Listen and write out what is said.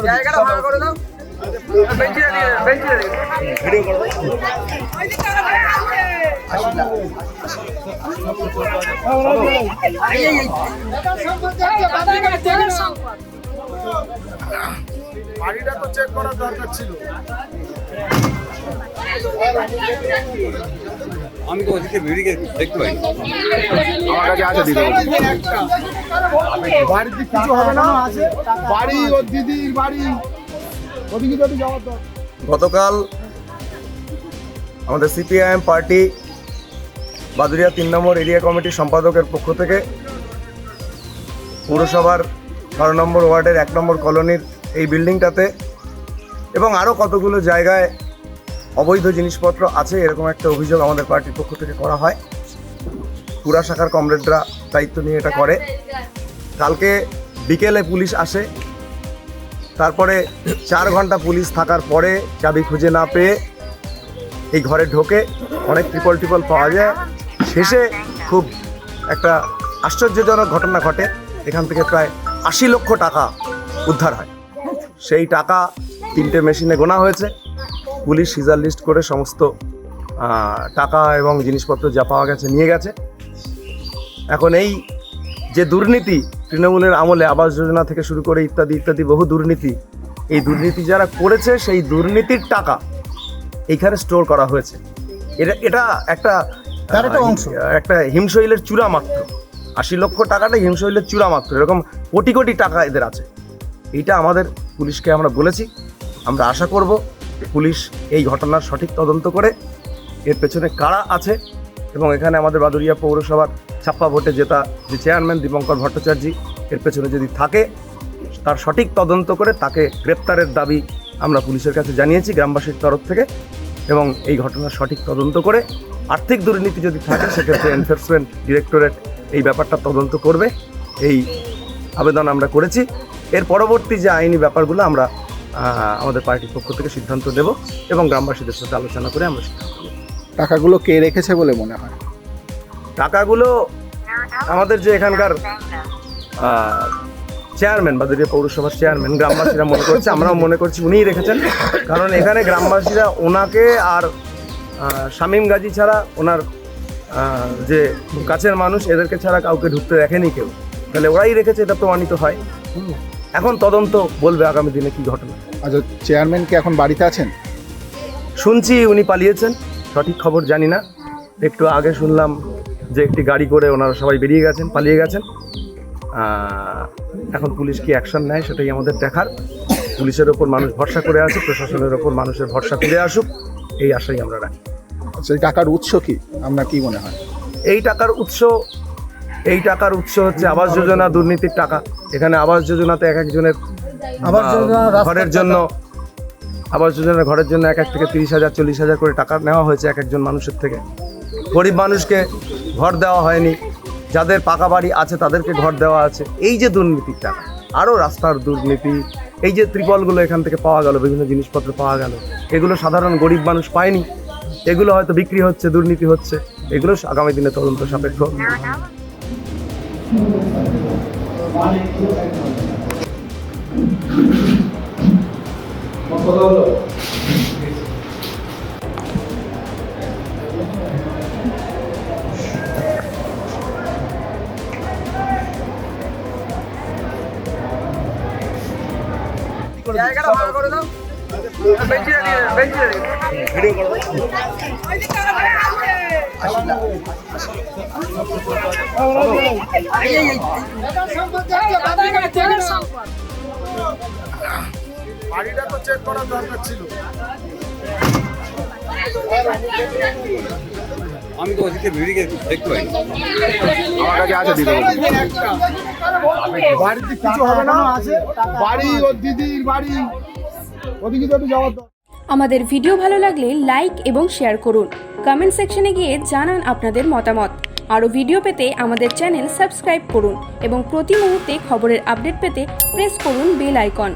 জায়গাটা ভালো করে দাও। বেঞ্চে দিয়ে ভিডিও করো। বাড়িটা তো চেক করার দরকার ছিল। আমি তো ওদিকে ভিডিও দেখতে পাই, আমার কাছে আছে দিদি। বাড়িতে কিছু হবে না, আছে বাড়ি ওর দিদির বাড়ি, ওদিকে যদি যাওয়ার দরকার। গতকাল আমাদের সিপিআইএম পার্টি বাদুরিয়া 3 নম্বর এরিয়া কমিটির সম্পাদকের পক্ষ থেকে পৌরসভার 12 নম্বর ওয়ার্ডের 1 নম্বর কলোনির এই বিল্ডিংটাতে এবং আরও কতগুলো জায়গায় অবৈধ জিনিসপত্র আছে এরকম একটা অভিযোগ আমাদের পার্টির পক্ষ থেকে করা হয়। পুরা শাখার কমরেডরা দায়িত্ব নিয়ে এটা করে। কালকে বিকেলে পুলিশ আসে, তারপরে 4 ঘন্টা পুলিশ থাকার পরে চাবি খুঁজে না পেয়ে এই ঘরে ঢোকে, অনেক ট্রিপল পাওয়া যায়। শেষে খুব একটা আশ্চর্যজনক ঘটনা ঘটে, এখান থেকে প্রায় 80 লক্ষ টাকা উদ্ধার হয়। সেই টাকা 3টে মেশিনে গোনা হয়েছে। পুলিশ সিজার লিস্ট করে সমস্ত টাকা এবং জিনিসপত্র যা পাওয়া গেছে নিয়ে গেছে। এখন এই যে দুর্নীতি, তৃণমূলের আমলে আবাস যোজনা থেকে শুরু করে ইত্যাদি ইত্যাদি বহু দুর্নীতি, এই দুর্নীতি যারা করেছে সেই দুর্নীতির টাকা এইখানে স্টোর করা হয়েছে। এটা একটা অংশ, একটা হিমশৈলের চূড়া মাত্র। 80 লক্ষ টাকাটা হিমশৈলের চূড়া মাত্র, এরকম কোটি কোটি টাকা এদের আছে। এইটা আমাদের পুলিশকে আমরা বলেছি, আমরা আশা করব পুলিশ এই ঘটনার সঠিক তদন্ত করে এর পেছনে কারা আছে এবং এখানে আমাদের বাদুরিয়া পৌরসভার ছাপ্পা ভোটে জেতা যে চেয়ারম্যান দীপঙ্কর ভট্টাচার্য এর পেছনে যদি থাকে তার সঠিক তদন্ত করে তাকে গ্রেপ্তারের দাবি আমরা পুলিশের কাছে জানিয়েছি গ্রামবাসীর তরফ থেকে। এবং এই ঘটনার সঠিক তদন্ত করে আর্থিক দুর্নীতি যদি থাকে সেক্ষেত্রে এনফোর্সমেন্ট ডিরেক্টরেট এই ব্যাপারটা তদন্ত করবে, এই আবেদন আমরা করেছি। এর পরবর্তী যে আইনি ব্যাপারগুলো আমরা আমাদের পার্টির পক্ষ থেকে সিদ্ধান্ত দেব এবং গ্রামবাসীদের সাথে আলোচনা করে আমরা সিদ্ধান্ত নেব। টাকাগুলো কে রেখেছে বলে মনে হয়? টাকাগুলো আমাদের যে এখানকার চেয়ারম্যান, বাদুরিয়া পৌরসভার চেয়ারম্যান, গ্রামবাসীরা মনে করছে, আমরাও মনে করছি উনিই রেখেছেন। কারণ এখানে গ্রামবাসীরা ওনাকে আর শামীম গাজী ছাড়া, ওনার যে কাছের মানুষ, এদেরকে ছাড়া কাউকে ঢুকতে দেখেনি কেউ। তাহলে ওরাই রেখেছে, এটা প্রমাণিত হয়। এখন তদন্ত বলবে আগামী দিনে কি ঘটনা। আচ্ছা, চেয়ারম্যান কি এখন বাড়িতে আছেন? শুনছি উনি পালিয়েছেন, সঠিক খবর জানি না। একটু আগে শুনলাম যে একটি গাড়ি করে ওনারা সবাই বেরিয়ে গেছেন, পালিয়ে গেছেন। এখন পুলিশ কি অ্যাকশন নেয় সেটাই আমাদের দেখার। পুলিশের ওপর মানুষ ভরসা করে আছে, প্রশাসনের ওপর মানুষের ভরসা ফিরে আসুক, এই আশাই আমরা রাখি। আচ্ছা, এই টাকার উৎস কি আপনার কি মনে হয়? এই টাকার উৎস হচ্ছে আবাস যোজনা দুর্নীতির টাকা। এখানে আবাস যোজনাতে এক একজনের ঘরের জন্য এক এক থেকে 30,000 40,000 করে টাকা নেওয়া হয়েছে এক একজন মানুষের থেকে। গরিব মানুষকে ঘর দেওয়া হয়নি, যাদের পাকা বাড়ি আছে তাদেরকে ঘর দেওয়া আছে। এই যে দুর্নীতির টাকা, আরও রাস্তার দুর্নীতি, এই যে ত্রিপলগুলো এখান থেকে পাওয়া গেল, বিভিন্ন জিনিসপত্র পাওয়া গেল, এগুলো সাধারণ গরিব মানুষ পায়নি। এগুলো হয়তো বিক্রি হচ্ছে, দুর্নীতি হচ্ছে, এগুলো আগামী দিনে তদন্ত সাপেক্ষ। জায়গাটা ভালো করে দাও। বেঞ্চে দিয়ে ভিডিও করো। বাড়িটা তো চেক করার দরকার ছিল। আমি তো ওদিকে ভিডিও দেখতে পাই, আমার কাছে আছে দিদি। বাড়িতে কিছু হবে না, আছে বাড়ি ওর দিদির বাড়ি, ওদিকে যদি যাওয়ার দরকার। আমাদের ভিডিও ভালো লাগলে লাইক এবং শেয়ার করুন। কমেন্ট সেকশনে গিয়ে জানান আপনাদের মতামত আরও ভিডিও পেতে আমাদের চ্যানেল সাবস্ক্রাইব করুন এবং প্রতি মুহূর্তে খবরের আপডেট পেতে প্রেস করুন বেল আইকন।